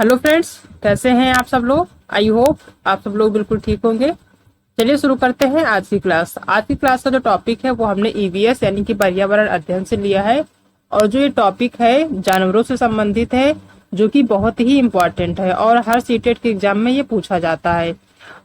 Hello friends, कैसे हैं आप सब लोग। आई होप आप सब लोग बिल्कुल ठीक होंगे। चलिए शुरू करते हैं आज की क्लास। आज की क्लास का जो टॉपिक है वो हमने ईवीएस यानी कि पर्यावरण अध्ययन से लिया है। और जो ये टॉपिक है जानवरों से संबंधित है, जो कि बहुत ही इम्पोर्टेंट है और हर सीटेट के एग्जाम में ये पूछा जाता है।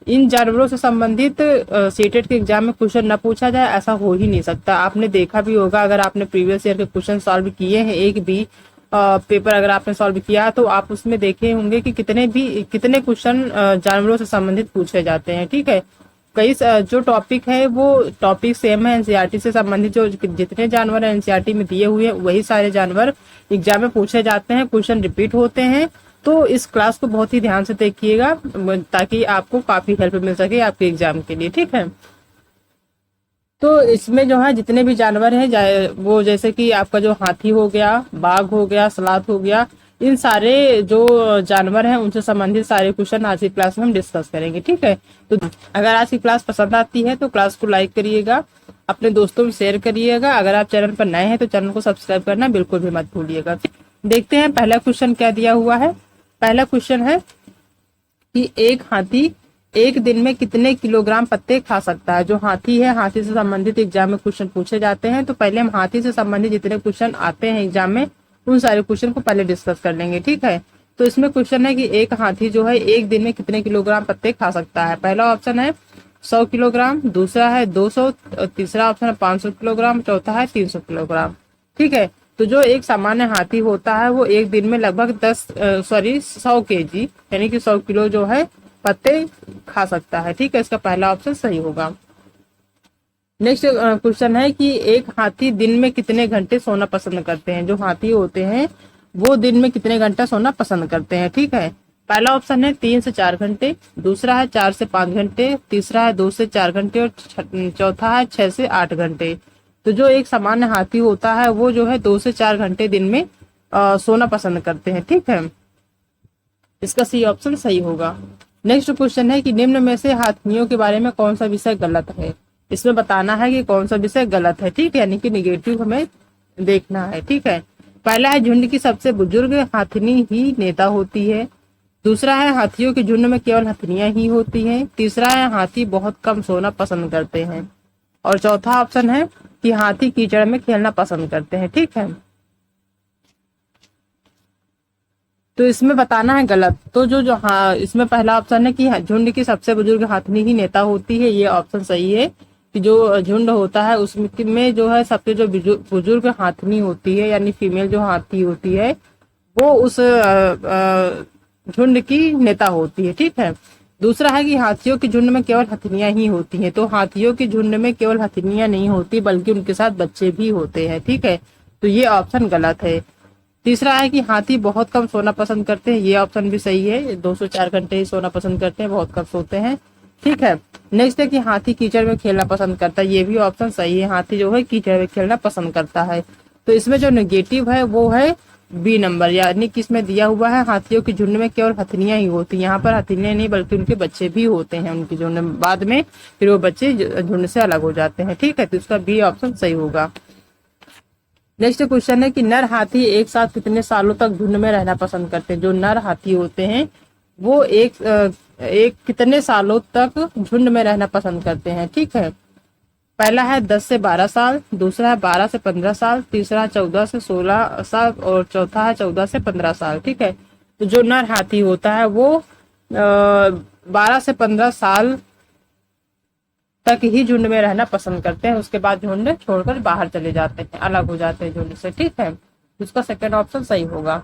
इन जानवरों से संबंधित सीटेट के एग्जाम में क्वेश्चन न पूछा जाए ऐसा हो ही नहीं सकता। आपने देखा भी होगा, अगर आपने प्रीवियस ईयर के क्वेश्चन सॉल्व किए हैं, एक भी पेपर अगर आपने सॉल्व किया तो आप उसमें देखे होंगे कि कितने क्वेश्चन जानवरों से संबंधित पूछे जाते हैं। ठीक है, जो टॉपिक है वो टॉपिक सेम है। एनसीईआरटी से संबंधित जो जितने जानवर एनसीईआरटी में दिए हुए हैं वही सारे जानवर एग्जाम में पूछे जाते हैं, क्वेश्चन रिपीट होते हैं। तो इस क्लास को बहुत ही ध्यान से देखिएगा ताकि आपको काफी हेल्प मिल सके आपके एग्जाम के लिए। ठीक है, तो इसमें जो है जितने भी जानवर हैं वो जैसे कि आपका जो हाथी हो गया, बाघ हो गया, सलाद हो गया, इन सारे जो जानवर हैं उनसे संबंधित सारे क्वेश्चन आज की क्लास में हम डिस्कस करेंगे। ठीक है, तो अगर आज की क्लास पसंद आती है तो क्लास को लाइक करिएगा, अपने दोस्तों में शेयर करिएगा। अगर आप चैनल पर नए हैं तो चैनल को सब्सक्राइब करना बिल्कुल भी मत भूलिएगा। देखते हैं पहला क्वेश्चन क्या दिया हुआ है। पहला क्वेश्चन है कि एक हाथी एक दिन में कितने किलोग्राम पत्ते खा सकता है। जो हाथी है, हाथी से संबंधित एग्जाम में क्वेश्चन पूछे जाते हैं। तो पहले हम हाथी से संबंधित जितने क्वेश्चन आते हैं एग्जाम में उन सारे क्वेश्चन को पहले डिस्कस कर लेंगे। ठीक है, तो इसमें क्वेश्चन है कि एक हाथी जो है एक दिन में कितने किलोग्राम पत्ते खा सकता है। पहला ऑप्शन है 100 किलोग्राम, दूसरा है 200, तीसरा ऑप्शन है 500 किलोग्राम, चौथा है 300 किलोग्राम। ठीक है, तो जो एक सामान्य हाथी होता है वो एक दिन में लगभग 100 केजी यानी कि 100 किलो जो है पत्ते खा सकता है। ठीक है, इसका पहला ऑप्शन सही होगा। नेक्स्ट क्वेश्चन है कि एक हाथी दिन में कितने घंटे सोना पसंद करते हैं। जो हाथी होते हैं वो दिन में कितने घंटा सोना पसंद करते हैं। ठीक है, पहला ऑप्शन है 3 से 4 घंटे, दूसरा है 4 से 5 घंटे, तीसरा है 2 से 4 घंटे और चौथा है 6 से 8 घंटे। तो जो एक सामान्य हाथी होता है वो जो है 2 से 4 घंटे दिन में सोना पसंद करते हैं। ठीक है, इसका सी ऑप्शन सही होगा। नेक्स्ट क्वेश्चन है कि निम्न में से हाथियों के बारे में कौन सा विषय गलत है। इसमें बताना है कि कौन सा विषय गलत है। ठीक है, यानी कि निगेटिव हमें देखना है। ठीक है, पहला है झुंड की सबसे बुजुर्ग हाथिनी ही नेता होती है, दूसरा है हाथियों के झुंड में केवल हथनियां ही होती हैं, तीसरा है हाथी बहुत कम सोना पसंद करते हैं, और चौथा ऑप्शन है कि हाथी कीचड़ में खेलना पसंद करते हैं। ठीक है, तो इसमें बताना है गलत। तो जो हाँ, इसमें पहला ऑप्शन है कि झुंड की सबसे बुजुर्ग हाथनी ही नेता होती है, ये ऑप्शन सही है। कि जो झुंड होता है उसमें जो है सबसे जो बुजुर्ग हाथनी होती है यानी फीमेल जो हाथी होती है वो उस झुंड की नेता होती है। ठीक है, दूसरा है कि हाथियों के झुंड में केवल हथनियां ही होती हैं। तो हाथियों के झुंड में केवल हथनियां नहीं होती बल्कि उनके साथ बच्चे भी होते हैं। ठीक है, तो ये ऑप्शन गलत है। तीसरा है कि हाथी बहुत कम सोना पसंद करते हैं, ये ऑप्शन भी सही है। 2 से 4 घंटे ही सोना पसंद करते हैं, बहुत कम सोते हैं। ठीक है, नेक्स्ट है कि हाथी कीचड़ में खेलना पसंद करता है, ये भी ऑप्शन सही है। हाथी जो है कीचड़ में खेलना पसंद करता है। तो इसमें जो नेगेटिव है वो है बी नंबर, यानी कि इसमें दिया हुआ है हाथियों की झुंड में केवल हथनियां ही होती। यहाँ पर हथनियां नहीं बल्कि उनके बच्चे भी होते हैं उनकी झुंड में, बाद में फिर वो बच्चे झुंड से अलग हो जाते हैं। ठीक है, तो इसका बी ऑप्शन सही होगा। नेक्स्ट क्वेश्चन है कि नर हाथी एक साथ कितने सालों तक झुंड में रहना पसंद करते हैं। जो नर हाथी होते हैं वो एक कितने सालों तक झुंड में रहना पसंद करते हैं। ठीक है, पहला है 10 से 12 साल, दूसरा है 12 से 15 साल, तीसरा है 14 से 16 साल और चौथा है 14 से 15 साल। ठीक है, तो जो नर हाथी होता है वो 12 से 15 साल तक ही झुंड में रहना पसंद करते हैं, उसके बाद झुंड छोड़कर बाहर चले जाते हैं, अलग हो जाते हैं झुंड से। ठीक है, उसका सेकंड ऑप्शन सही होगा।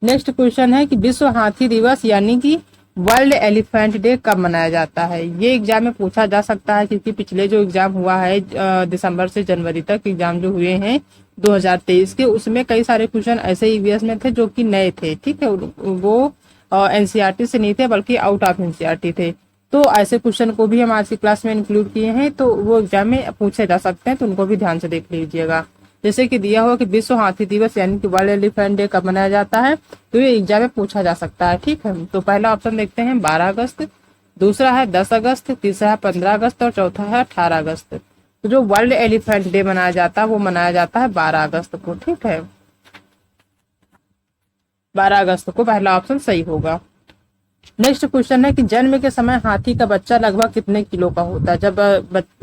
नेक्स्ट क्वेश्चन है कि विश्व हाथी दिवस यानी कि वर्ल्ड एलिफेंट डे कब मनाया जाता है। ये एग्जाम में पूछा जा सकता है क्योंकि पिछले जो एग्जाम हुआ है दिसंबर से जनवरी तक एग्जाम जो हुए हैं 2023 के, उसमें कई सारे क्वेश्चन ऐसे ईवीएस में थे जो कि नए थे। ठीक है, वो एनसीईआरटी से नहीं थे बल्कि आउट ऑफ एनसीईआरटी थे। तो ऐसे क्वेश्चन को भी हम आज की क्लास में इंक्लूड किए हैं, तो वो एग्जाम में पूछे जा सकते हैं, तो उनको भी ध्यान से देख लीजिएगा। जैसे कि दिया हुआ कि विश्व हाथी दिवस यानी कि वर्ल्ड एलिफेंट डे कब मनाया जाता है, तो ये एग्जाम में पूछा जा सकता है। ठीक है, तो पहला ऑप्शन देखते हैं 12 अगस्त, दूसरा है 10 अगस्त, तीसरा है 15 अगस्त और चौथा है 18 अगस्त। तो जो वर्ल्ड एलिफेंट डे मनाया जाता है वो मनाया जाता है 12 अगस्त को। ठीक है, 12 अगस्त को, पहला ऑप्शन सही होगा। नेक्स्ट क्वेश्चन है कि जन्म के समय हाथी का बच्चा लगभग कितने किलो का होता है। जब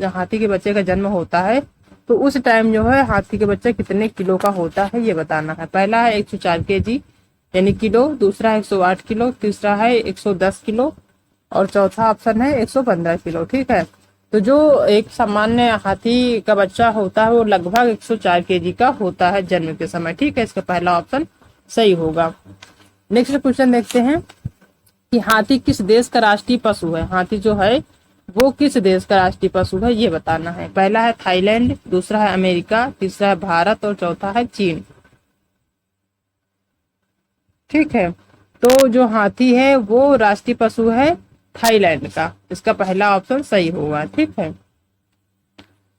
हाथी के बच्चे का जन्म होता है तो उस टाइम जो है हाथी के बच्चे कितने किलो का होता है ये बताना है। पहला है 104 केजी यानी किलो, दूसरा है 108 किलो, तीसरा है 110 किलो और चौथा ऑप्शन है 115 किलो। ठीक है, तो जो एक सामान्य हाथी का बच्चा होता है वो लगभग 104 केजी का होता है जन्म के समय। ठीक है, इसका पहला ऑप्शन सही होगा। नेक्स्ट क्वेश्चन देखते हैं कि हाथी किस देश का राष्ट्रीय पशु है। हाथी जो है वो किस देश का राष्ट्रीय पशु है ये बताना है। पहला है थाईलैंड, दूसरा है अमेरिका, तीसरा है भारत और चौथा है चीन। ठीक है, तो जो हाथी है वो राष्ट्रीय पशु है थाईलैंड का, इसका पहला ऑप्शन सही होगा। ठीक है,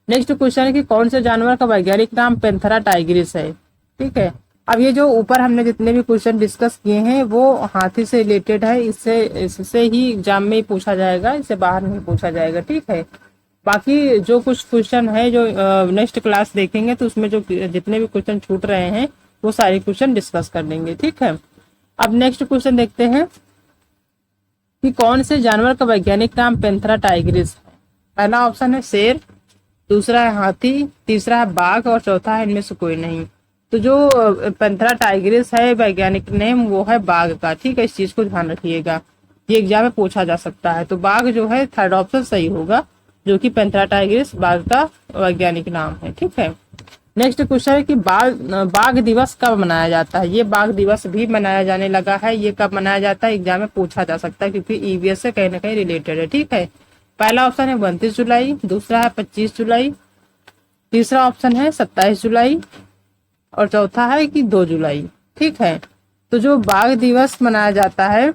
नेक्स्ट क्वेश्चन है कि कौन से जानवर का वैज्ञानिक नाम पेंथेरा टाइग्रिस है। ठीक है, अब ये जो ऊपर हमने जितने भी क्वेश्चन डिस्कस किए हैं वो हाथी से रिलेटेड है, इससे ही एग्जाम में ही पूछा जाएगा, इससे बाहर नहीं पूछा जाएगा। ठीक है, बाकी जो कुछ क्वेश्चन है जो नेक्स्ट क्लास देखेंगे तो उसमें जो जितने भी क्वेश्चन छूट रहे हैं वो सारे क्वेश्चन डिस्कस कर लेंगे। ठीक है, अब नेक्स्ट क्वेश्चन देखते हैं कि कौन से जानवर का वैज्ञानिक नाम पेंथेरा टाइग्रिस है। पहला ऑप्शन है शेर, दूसरा है हाथी, तीसरा है बाघ और चौथा है इनमें से कोई नहीं। तो जो पेंथेरा टाइग्रिस है वैज्ञानिक नेम वो है बाघ का। ठीक है, इस चीज को ध्यान रखिएगा, ये एग्जाम में पूछा जा सकता है। तो बाघ जो है थर्ड ऑप्शन सही होगा, जो कि पेंथेरा टाइग्रिस बाघ का वैज्ञानिक नाम है। ठीक है, नेक्स्ट क्वेश्चन है कि बाघ दिवस कब मनाया जाता है। ये बाघ दिवस भी मनाया जाने लगा है, ये कब मनाया जाता है एग्जाम में पूछा जा सकता है क्योंकि ईवीएस से कहीं ना कहीं रिलेटेड है। ठीक है, पहला ऑप्शन है 29 जुलाई, दूसरा है 25 जुलाई, तीसरा ऑप्शन है 27 जुलाई और चौथा है कि 2 जुलाई। ठीक है, तो जो बाघ दिवस मनाया जाता है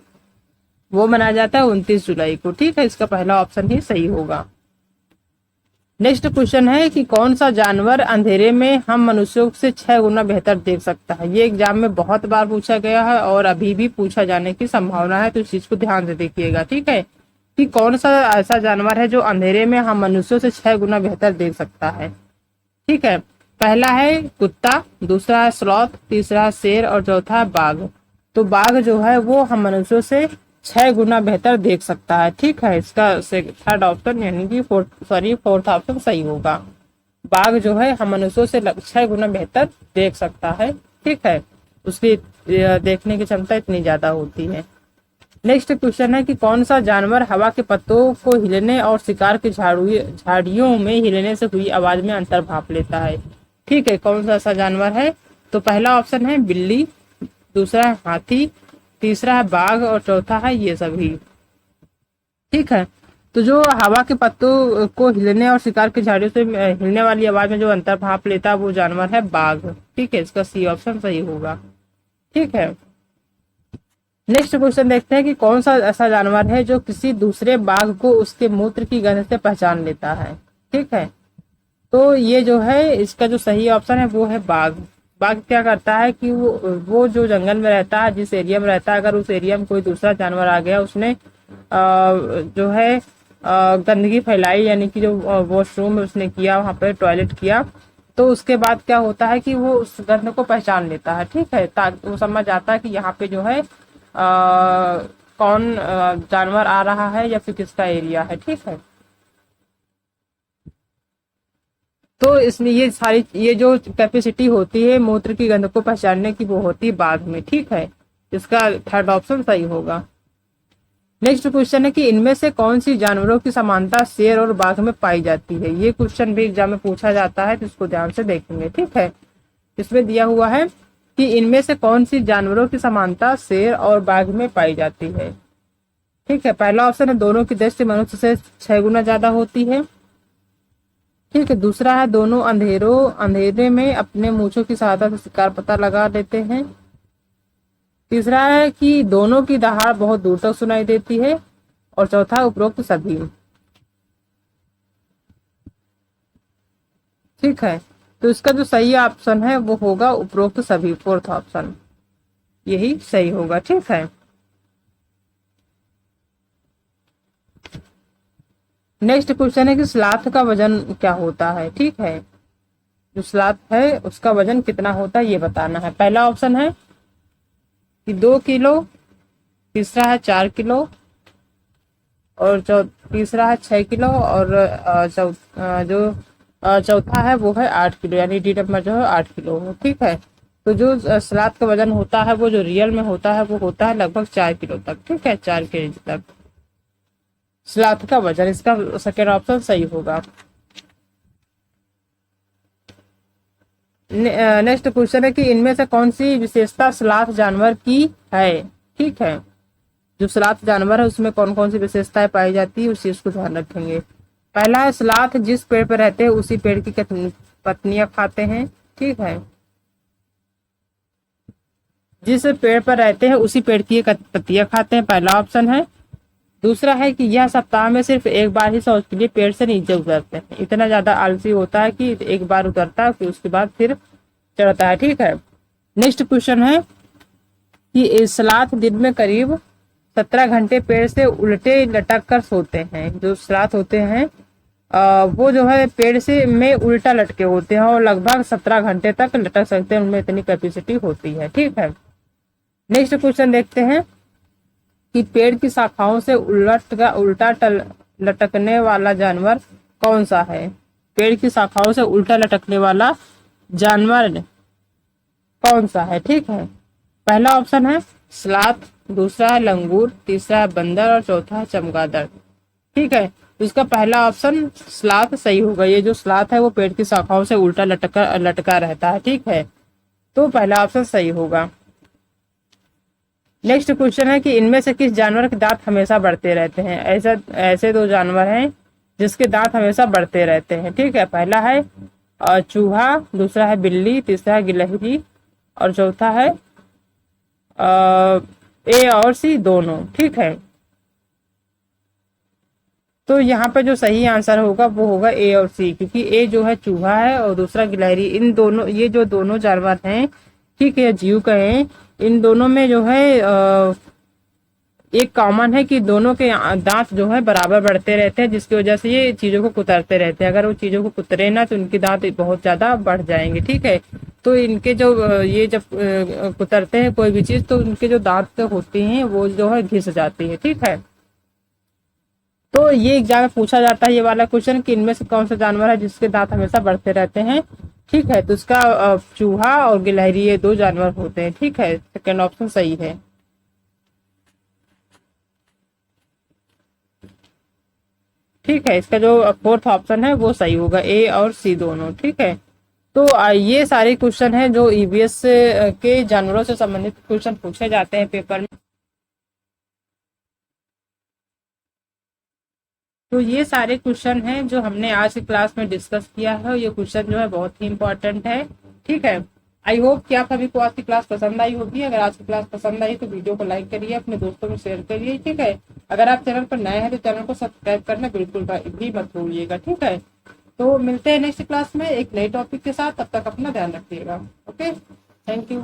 वो मनाया जाता है 29 जुलाई को। ठीक है, इसका पहला ऑप्शन ही सही होगा। नेक्स्ट क्वेश्चन है कि कौन सा जानवर अंधेरे में हम मनुष्यों से 6 गुना बेहतर देख सकता है। ये एग्जाम में बहुत बार पूछा गया है और अभी भी पूछा जाने की संभावना है, तो इस चीज को ध्यान से देखिएगा। ठीक है, कि कौन सा ऐसा जानवर है जो अंधेरे में हम मनुष्यों से 6 गुना बेहतर देख सकता है। ठीक है, पहला है कुत्ता, दूसरा है स्लॉथ, तीसरा है शेर और चौथा है बाघ। तो बाघ जो है वो हम मनुष्यों से 6 गुना बेहतर देख सकता है। ठीक है, इसका थर्ड ऑप्शन यानी कि फोर्थ ऑप्शन सही होगा। बाघ जो है हम मनुष्यों से 6 गुना बेहतर देख सकता है। ठीक है, उसकी देखने की क्षमता इतनी ज्यादा होती है। नेक्स्ट क्वेश्चन है कि कौन सा जानवर हवा के पत्तों को हिलने और शिकार की झाड़ियों में हिलने से हुई आवाज में अंतर भाप लेता है। ठीक है, कौन सा ऐसा जानवर है। तो पहला ऑप्शन है बिल्ली, दूसरा है हाथी, तीसरा है बाघ और चौथा है ये सभी। ठीक है, तो जो हवा के पत्तों को हिलने और शिकार की झाड़ियों से हिलने वाली आवाज में जो अंतर भाप लेता है वो जानवर है बाघ। ठीक है, इसका सी ऑप्शन सही होगा। ठीक है, नेक्स्ट क्वेश्चन देखते हैं कि कौन सा ऐसा जानवर है जो किसी दूसरे बाघ को उसके मूत्र की गंध से पहचान लेता है। ठीक है, तो ये जो है इसका जो सही ऑप्शन है वो है बाघ। बाघ क्या करता है कि वो जो जंगल में रहता है, जिस एरिया में रहता है, अगर उस एरिया में कोई दूसरा जानवर आ गया, उसने जो है गंदगी फैलाई, यानी कि जो वॉशरूम में उसने किया, वहां पर टॉयलेट किया, तो उसके बाद क्या होता है कि वो उस गंध को पहचान लेता है। ठीक है, ताकि वो समझ आता है कि यहाँ पे जो है कौन जानवर आ रहा है या फिर किसका एरिया है। ठीक है, तो इसमें ये जो कैपेसिटी होती है मूत्र की गंध को पहचानने की वो होती है बाघ में। ठीक है, इसका थर्ड ऑप्शन सही होगा। नेक्स्ट क्वेश्चन है कि इनमें से कौन सी जानवरों की समानता शेर और बाघ में पाई जाती है। ये क्वेश्चन भी एग्जाम में पूछा जाता है, तो इसको ध्यान से देखेंगे। ठीक है, इसमें दिया हुआ है कि इनमें से कौन सी जानवरों की समानता शेर और बाघ में पाई जाती है। ठीक है, पहला ऑप्शन है दोनों की दृष्टि मनुष्य से 6 गुना ज्यादा होती है। ठीक है, दूसरा है दोनों अंधेरे में अपने मूंछों की सहायता से शिकार पता लगा लेते हैं। तीसरा है कि दोनों की दहाड़ बहुत दूर तक सुनाई देती है और चौथा उपरोक्त सभी। ठीक है, तो इसका जो सही ऑप्शन है वो होगा उपरोक्त सभी, फोर्थ ऑप्शन यही सही होगा। ठीक है, नेक्स्ट क्वेश्चन है कि स्लाथ का वजन क्या होता है। ठीक है, जो स्लाथ है उसका वजन कितना होता है ये बताना है। पहला ऑप्शन है कि 2 किलो, तीसरा है 4 किलो, और तीसरा है 6 किलो, और चौथा है वो है 8 किलो, यानी डी नंबर जो है 8 किलो है। ठीक है, तो जो सलाद का वजन होता है वो जो रियल में होता है वो होता है लगभग 4 किलो तक। ठीक है, 4 केजी तक सलाद का वजन। इसका सेकेंड ऑप्शन सही होगा। नेक्स्ट क्वेश्चन है कि इनमें से कौन सी विशेषता सलाद जानवर की है। ठीक है, जो सलाद जानवर है उसमें कौन कौन सी विशेषताएं पाई जाती है उस चीज को ध्यान रखेंगे। पहला है सलाद जिस पेड़ पर रहते हैं उसी पेड़ की पत्नियां खाते हैं। ठीक है, जिस पेड़ पर रहते हैं उसी पेड़ की पत्तियां खाते हैं, पहला ऑप्शन है। दूसरा है कि यह सप्ताह में सिर्फ एक बार ही शौच के लिए पेड़ से नीचे उतरते हैं। इतना ज्यादा आलसी होता है कि एक बार उतरता है फिर उसके बाद फिर चढ़ता है। ठीक है, नेक्स्ट क्वेश्चन है कि इस सलाद दिन में करीब 17 घंटे पेड़ से उल्टे लटक कर सोते हैं। जो सलाद होते हैं वो जो है पेड़ से में उल्टा लटके होते हैं और लगभग 17 घंटे तक लटक सकते हैं, उनमें इतनी कैपेसिटी होती है। ठीक है, नेक्स्ट क्वेश्चन देखते हैं कि पेड़ की शाखाओं से उल्टा लटकने वाला जानवर कौन सा है। पेड़ की शाखाओं से उल्टा लटकने वाला जानवर कौन सा है। ठीक है, पहला ऑप्शन है सलाद, दूसरा है लंगूर, तीसरा है बंदर और चौथा है चमगादड़। ठीक है, तो इसका पहला ऑप्शन सलाद सही होगा। ये जो सलाद है वो पेड़ की शाखाओं से उल्टा लटका रहता है। ठीक है, तो पहला ऑप्शन सही होगा। नेक्स्ट क्वेश्चन है कि इनमें से किस जानवर के दांत हमेशा बढ़ते रहते हैं। ऐसे दो जानवर हैं जिसके दांत हमेशा बढ़ते रहते हैं। ठीक है, पहला है चूहा, दूसरा है बिल्ली, तीसरा है गिलहरी और चौथा है ए और सी दोनों। ठीक है, तो यहाँ पे जो सही आंसर होगा वो होगा ए और सी, क्योंकि ए जो है चूहा है और दूसरा गिलहरी। इन दोनों, ये जो दोनों जानवर हैं, ठीक है, जीव कहें, इन दोनों में जो है एक कॉमन है कि दोनों के दांत जो है बराबर बढ़ते रहते हैं, जिसकी वजह से ये चीजों को कुतरते रहते हैं। अगर वो चीजों को कुतरे ना तो इनके दांत बहुत ज्यादा बढ़ जाएंगे। ठीक है, तो इनके जो ये जब कुतरते हैं कोई भी चीज तो इनके जो दांत होते हैं वो जो है घिस जाती है। ठीक है, तो ये एग्जाम में पूछा जाता है ये वाला क्वेश्चन कि इनमें से कौन सा जानवर है जिसके दांत हमेशा बढ़ते रहते हैं। ठीक है, तो इसका चूहा और गिलहरी ये दो जानवर होते हैं। ठीक है, सेकेंड ऑप्शन सही है। ठीक है, इसका जो फोर्थ ऑप्शन है वो सही होगा, ए और सी दोनों। ठीक है, तो ये सारे क्वेश्चन हैं जो ईवीएस के जानवरों से संबंधित क्वेश्चन पूछे जाते हैं पेपर में। तो ये सारे क्वेश्चन हैं जो हमने आज की क्लास में डिस्कस किया है। ये क्वेश्चन जो है बहुत ही इंपॉर्टेंट है। ठीक है, आई होप कि आप सभी को आज की क्लास पसंद आई होगी। अगर आज की क्लास पसंद आई तो वीडियो को लाइक करिए, अपने दोस्तों में शेयर करिए। ठीक है, अगर आप चैनल पर नए हैं तो चैनल को सब्सक्राइब करना बिल्कुल भी मत भूलिएगा। ठीक है, तो मिलते हैं नेक्स्ट क्लास में एक नए टॉपिक के साथ। तब तक अपना ध्यान रखिएगा। Okay, thank you.